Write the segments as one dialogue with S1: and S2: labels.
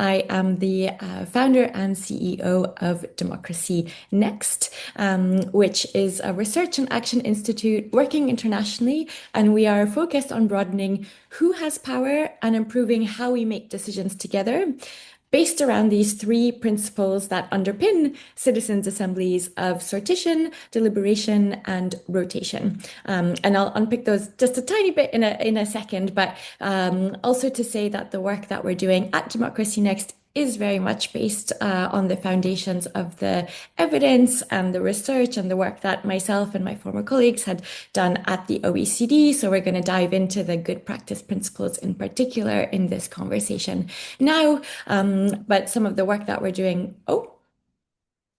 S1: I am the founder and CEO of Democracy Next, which is a research and action institute working internationally. And we are focused on broadening who has power and improving how we make decisions together, based around these three principles that underpin citizens' assemblies of sortition, deliberation, and rotation. And I'll unpick those just a tiny bit in a second, but also to say that the work that we're doing at Democracy Next is very much based on the foundations of the evidence and the research and the work that myself and my former colleagues had done at the OECD. So we're going to dive into the good practice principles in particular in this conversation now. But some of the work that we're doing, hold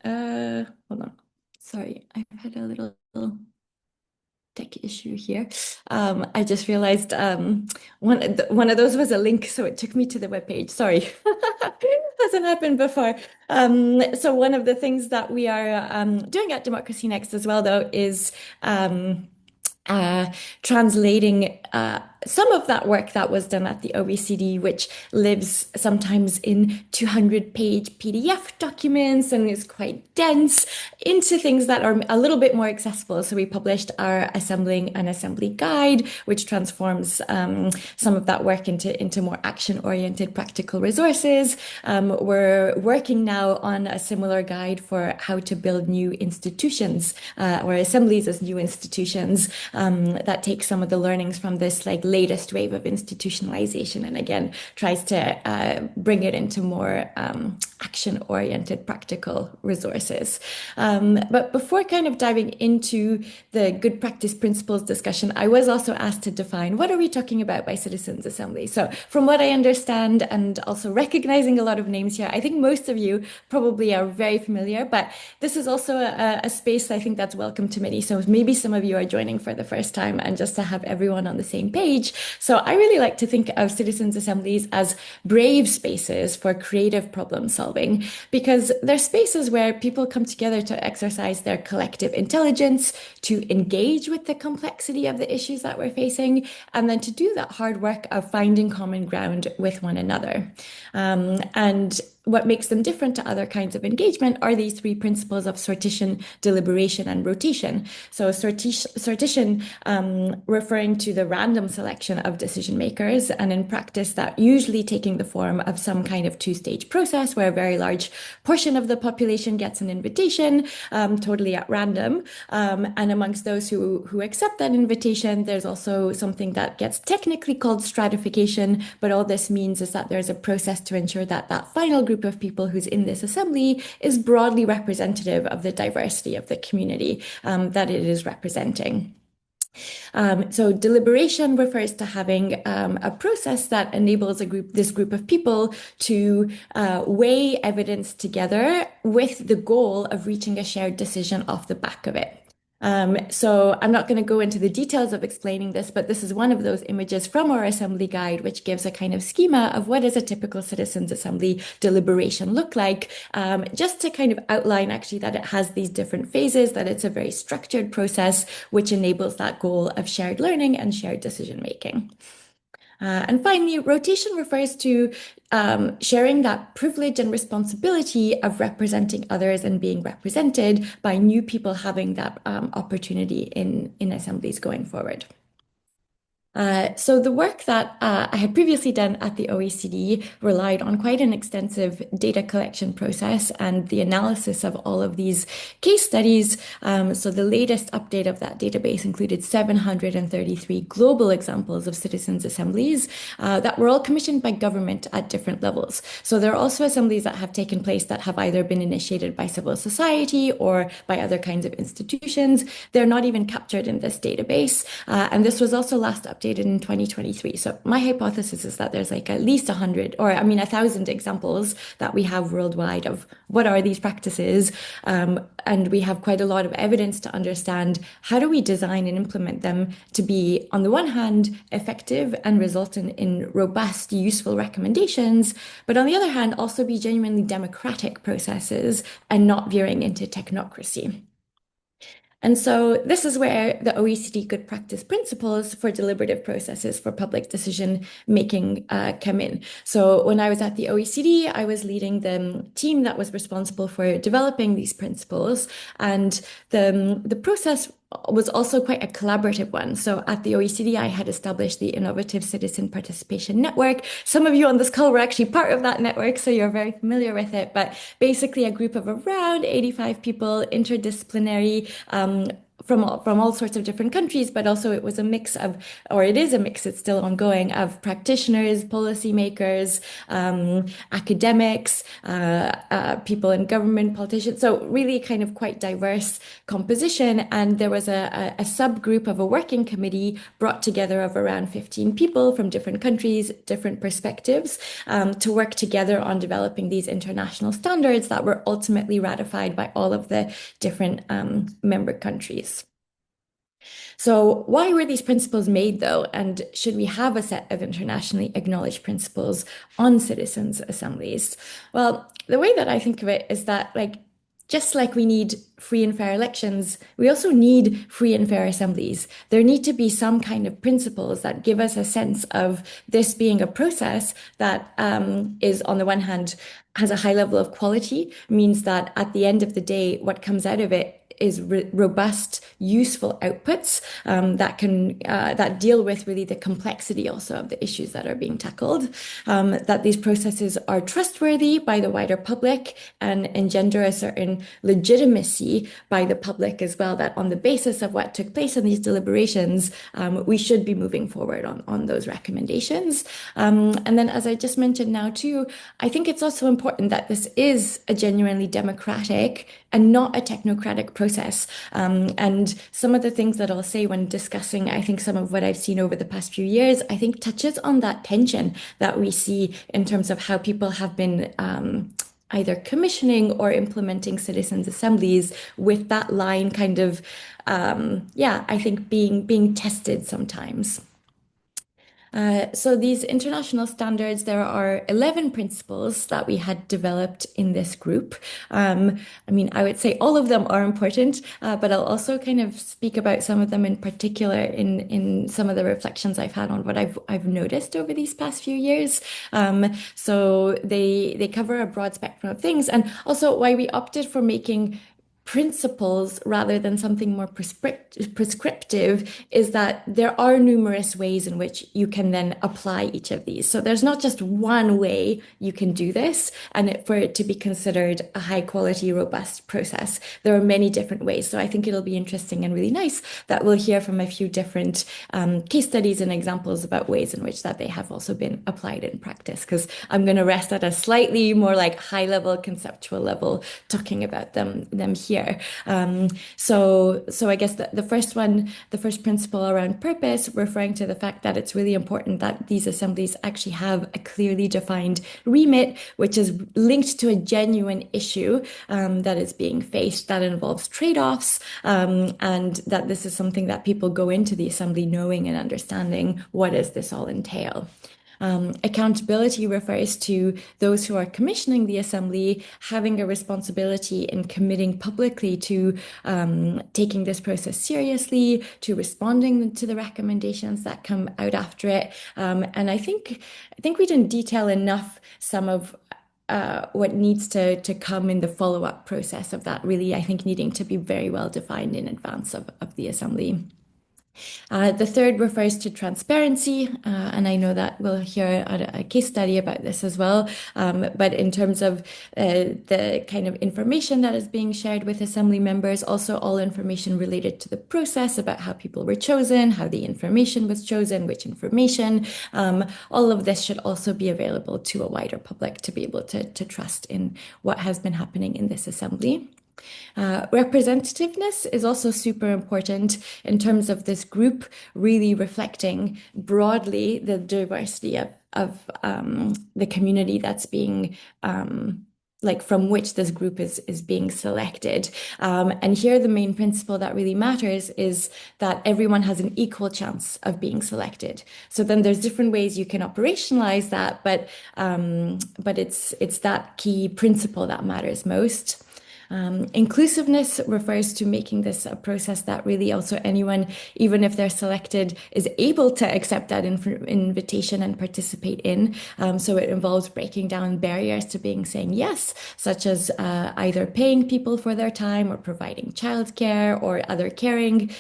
S1: on. Sorry, I've had a little tech issue here. I just realized one of those was a link, so it took me to the webpage. Sorry, hasn't happened before. So one of the things that we are doing at Democracy Next as well, though, is translating some of that work that was done at the OECD, which lives sometimes in 200-page PDF documents and is quite dense, into things that are a little bit more accessible. So we published our Assembling an Assembly Guide, which transforms some of that work into more action-oriented practical resources. We're working now on a similar guide for how to build new institutions or assemblies as new institutions that take some of the learnings from this latest wave of institutionalization and again tries to bring it into more action-oriented practical resources. But before kind of diving into the good practice principles discussion, I was also asked to define what are we talking about by citizens' assembly. So from what I understand and also recognizing a lot of names here, I think most of you probably are very familiar, but this is also a space I think that's welcome to many. So maybe some of you are joining for the first time, and just to have everyone on the same page. So I really like to think of citizens' assemblies as brave spaces for creative problem solving, because they're spaces where people come together to exercise their collective intelligence, to engage with the complexity of the issues that we're facing, and then to do that hard work of finding common ground with one another. And what makes them different to other kinds of engagement are these three principles of sortition, deliberation, and rotation. So sortition referring to the random selection of decision makers, and in practice that usually taking the form of some kind of two-stage process where a very large portion of the population gets an invitation totally at random. And amongst those who accept that invitation, there's also something that gets technically called stratification, but all this means is that there's a process to ensure that that final group of people who's in this assembly is broadly representative of the diversity of the community that it is representing. So deliberation refers to having a process that enables this group of people to weigh evidence together with the goal of reaching a shared decision off the back of it. So I'm not going to go into the details of explaining this, but this is one of those images from our assembly guide, which gives a kind of schema of what does a typical citizens' assembly deliberation look like, just to kind of outline actually that it has these different phases, that it's a very structured process, which enables that goal of shared learning and shared decision making. And finally, rotation refers to sharing that privilege and responsibility of representing others and being represented by new people having that opportunity in assemblies going forward. So the work that I had previously done at the OECD relied on quite an extensive data collection process and the analysis of all of these case studies. So the latest update of that database included 733 global examples of citizens' assemblies that were all commissioned by government at different levels. So there are also assemblies that have taken place that have either been initiated by civil society or by other kinds of institutions. They're not even captured in this database. And this was also last updated in 2023. So my hypothesis is that there's at least 1,000 examples that we have worldwide of what are these practices. And we have quite a lot of evidence to understand how do we design and implement them to be, on the one hand, effective and result in robust, useful recommendations, but on the other hand, also be genuinely democratic processes and not veering into technocracy. And so this is where the OECD good practice principles for deliberative processes for public decision making come in. So when I was at the OECD, I was leading the team that was responsible for developing these principles, and the process was also quite a collaborative one. So at the OECD, I had established the Innovative Citizen Participation Network. Some of you on this call were actually part of that network, so you're very familiar with it. But basically, a group of around 85 people, interdisciplinary, from all sorts of different countries, but also it was a mix of, or it is a mix, it's still ongoing, of practitioners, policymakers, academics, people in government, politicians. So really kind of quite diverse composition. And there was a subgroup of a working committee brought together of around 15 people from different countries, different perspectives, to work together on developing these international standards that were ultimately ratified by all of the different member countries. So why were these principles made, though? And should we have a set of internationally acknowledged principles on citizens' assemblies? Well, the way that I think of it is that, like, just like we need free and fair elections, we also need free and fair assemblies. There need to be some kind of principles that give us a sense of this being a process that is, on the one hand, has a high level of quality, means that at the end of the day, what comes out of it is robust, useful outputs that deal with really the complexity also of the issues that are being tackled, that these processes are trustworthy by the wider public and engender a certain legitimacy by the public as well, that on the basis of what took place in these deliberations, we should be moving forward on those recommendations. And then, as I just mentioned now too, I think it's also important that this is a genuinely democratic and not a technocratic process. And some of the things that I'll say when discussing, I think some of what I've seen over the past few years, I think touches on that tension that we see in terms of how people have been either commissioning or implementing citizens' assemblies, with that line kind of, I think being tested sometimes. So these international standards, there are 11 principles that we had developed in this group. I mean, I would say all of them are important, but I'll also kind of speak about some of them in particular in some of the reflections I've had on what I've noticed over these past few years. So they cover a broad spectrum of things, and also why we opted for making principles rather than something more prescriptive is that there are numerous ways in which you can then apply each of these. So there's not just one way you can do this, and for it to be considered a high quality, robust process. There are many different ways. So I think it'll be interesting and really nice that we'll hear from a few different case studies and examples about ways in which that they have also been applied in practice, because I'm going to rest at a slightly more like high level, conceptual level, talking about them here. So I guess the first one, the first principle around purpose, referring to the fact that it's really important that these assemblies actually have a clearly defined remit, which is linked to a genuine issue that is being faced, that involves trade-offs, and that this is something that people go into the assembly knowing and understanding what does this all entail. Accountability refers to those who are commissioning the assembly having a responsibility in committing publicly to taking this process seriously, to responding to the recommendations that come out after it. And I think we didn't detail enough some of what needs to come in the follow-up process of that, really, I think, needing to be very well defined in advance of the assembly. The third refers to transparency, and I know that we'll hear a case study about this as well. But in terms of the kind of information that is being shared with assembly members, also all information related to the process about how people were chosen, how the information was chosen, which information, all of this should also be available to a wider public to be able to trust in what has been happening in this assembly. Representativeness is also super important in terms of this group really reflecting broadly the diversity of the community that's being from which this group is being selected. And here the main principle that really matters is that everyone has an equal chance of being selected. So then there's different ways you can operationalize that, but it's that key principle that matters most. Inclusiveness refers to making this a process that really also anyone, even if they're selected, is able to accept that invitation and participate in. So it involves breaking down barriers to being saying yes, such as either paying people for their time or providing childcare or other caring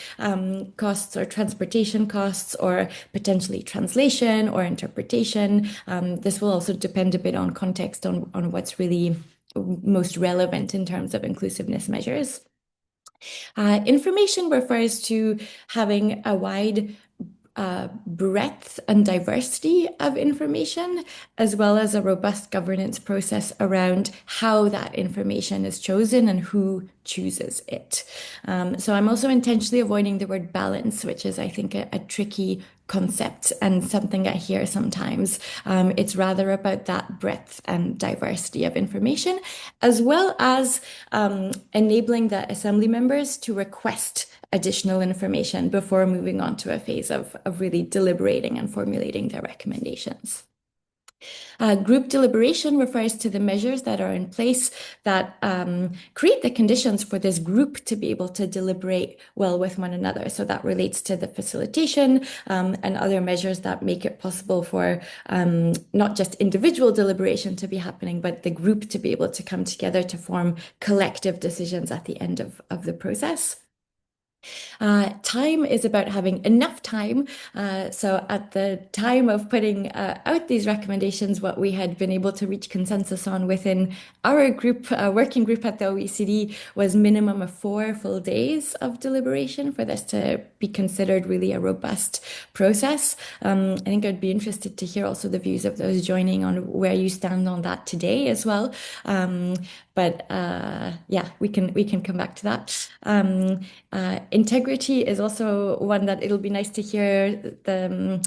S1: costs or transportation costs or potentially translation or interpretation. This will also depend a bit on context on what's really most relevant in terms of inclusiveness measures. Information refers to having a wide breadth and diversity of information, as well as a robust governance process around how that information is chosen and who chooses it. So I'm also intentionally avoiding the word balance, which is, I think, a tricky concept and something I hear sometimes. It's rather about that breadth and diversity of information, as well as enabling the assembly members to request additional information before moving on to a phase of really deliberating and formulating their recommendations. Group deliberation refers to the measures that are in place that create the conditions for this group to be able to deliberate well with one another. So that relates to the facilitation and other measures that make it possible for not just individual deliberation to be happening, but the group to be able to come together to form collective decisions at the end of the process. Time is about having enough time. So at the time of putting out these recommendations, what we had been able to reach consensus on within our group, working group at the OECD, was minimum of 4 full days of deliberation for this to be considered really a robust process. I think I'd be interested to hear also the views of those joining on where you stand on that today as well. But yeah, we can come back to that. Integrity is also one that it'll be nice to hear the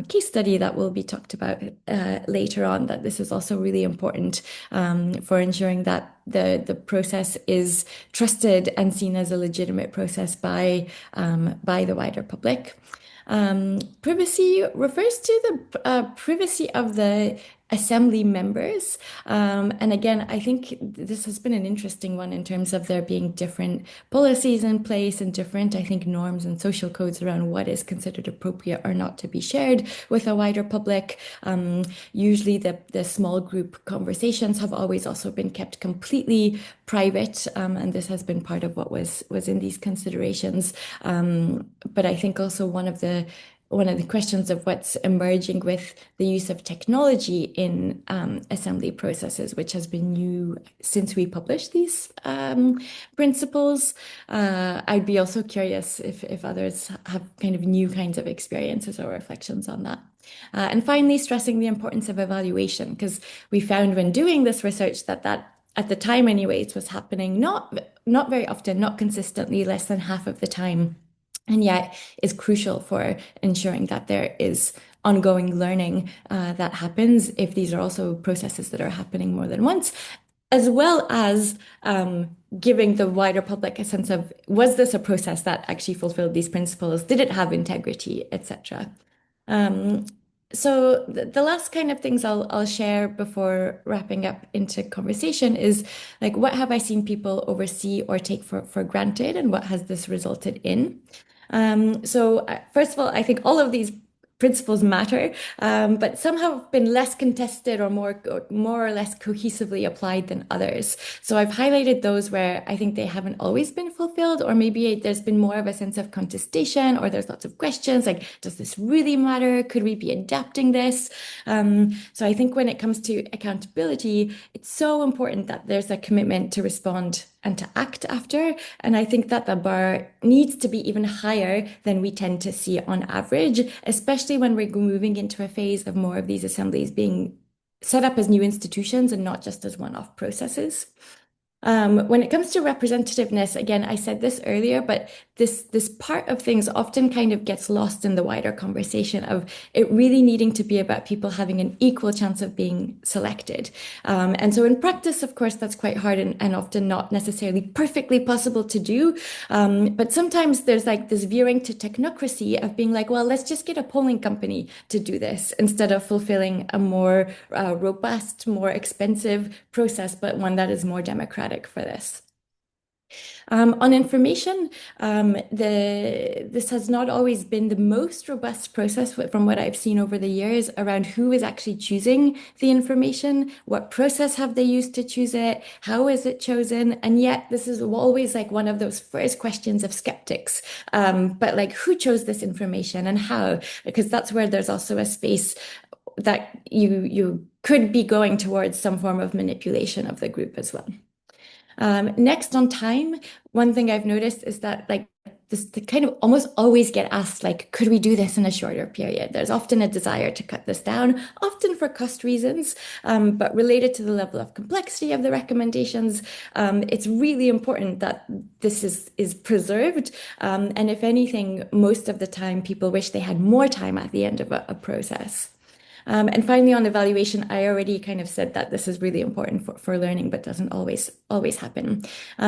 S1: case study that will be talked about later on, that this is also really important for ensuring that the process is trusted and seen as a legitimate process by the wider public. Privacy refers to the privacy of the assembly members. And again, I think this has been an interesting one in terms of there being different policies in place and different, I think, norms and social codes around what is considered appropriate or not to be shared with a wider public. Usually the small group conversations have always also been kept completely private, and this has been part of what was in these considerations. But I think also one of the questions of what's emerging with the use of technology in assembly processes, which has been new since we published these principles. I'd be also curious if others have kind of new kinds of experiences or reflections on that. And finally, stressing the importance of evaluation, because we found when doing this research that at the time anyways was happening not very often, not consistently, less than half of the time, and yet is crucial for ensuring that there is ongoing learning that happens if these are also processes that are happening more than once, as well as giving the wider public a sense of, was this a process that actually fulfilled these principles? Did it have integrity, etc.? So the last kind of things I'll share before wrapping up into conversation is like, what have I seen people oversee or take for granted, and what has this resulted in? So first of all, I think all of these principles matter, but some have been less contested or more or less cohesively applied than others. So I've highlighted those where I think they haven't always been fulfilled, or maybe there's been more of a sense of contestation, or there's lots of questions like, does this really matter? Could we be adapting this? So I think when it comes to accountability, it's so important that there's a commitment to respond and to act after. And I think that the bar needs to be even higher than we tend to see on average, especially when we're moving into a phase of more of these assemblies being set up as new institutions and not just as one-off processes. When it comes to representativeness, again, I said this earlier, but this part of things often kind of gets lost in the wider conversation of it really needing to be about people having an equal chance of being selected. And so in practice, of course, that's quite hard and often not necessarily perfectly possible to do. But sometimes there's like this veering to technocracy of being like, well, let's just get a polling company to do this instead of fulfilling a more robust, more expensive process, but one that is more democratic. problematic for this. On information, this has not always been the most robust process from what I've seen over the years around who is actually choosing the information, what process have they used to choose it, how is it chosen, and yet this is always like one of those first questions of skeptics. But like, who chose this information and how? Because that's where there's also a space that you could be going towards some form of manipulation of the group as well. Next on time, one thing I've noticed is that like this they kind of almost always get asked like, could we do this in a shorter period? There's often a desire to cut this down, often for cost reasons, but related to the level of complexity of the recommendations, it's really important that this is preserved. And if anything, most of the time people wish they had more time at the end of a process. And finally, on evaluation, I already kind of said that this is really important for learning, but doesn't always happen.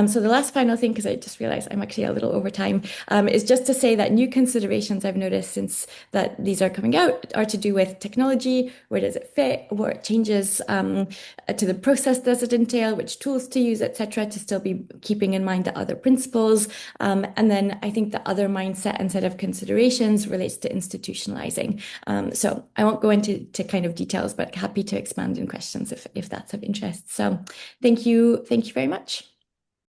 S1: So the last final thing, because I just realized I'm actually a little over time, is just to say that new considerations I've noticed since that these are coming out are to do with technology, where does it fit, what changes to the process does it entail, which tools to use, etc., to still be keeping in mind the other principles. And then I think the other mindset and set of considerations relates to institutionalizing. So I won't go into kind of details, but happy to expand in questions if that's of interest. So thank you very much.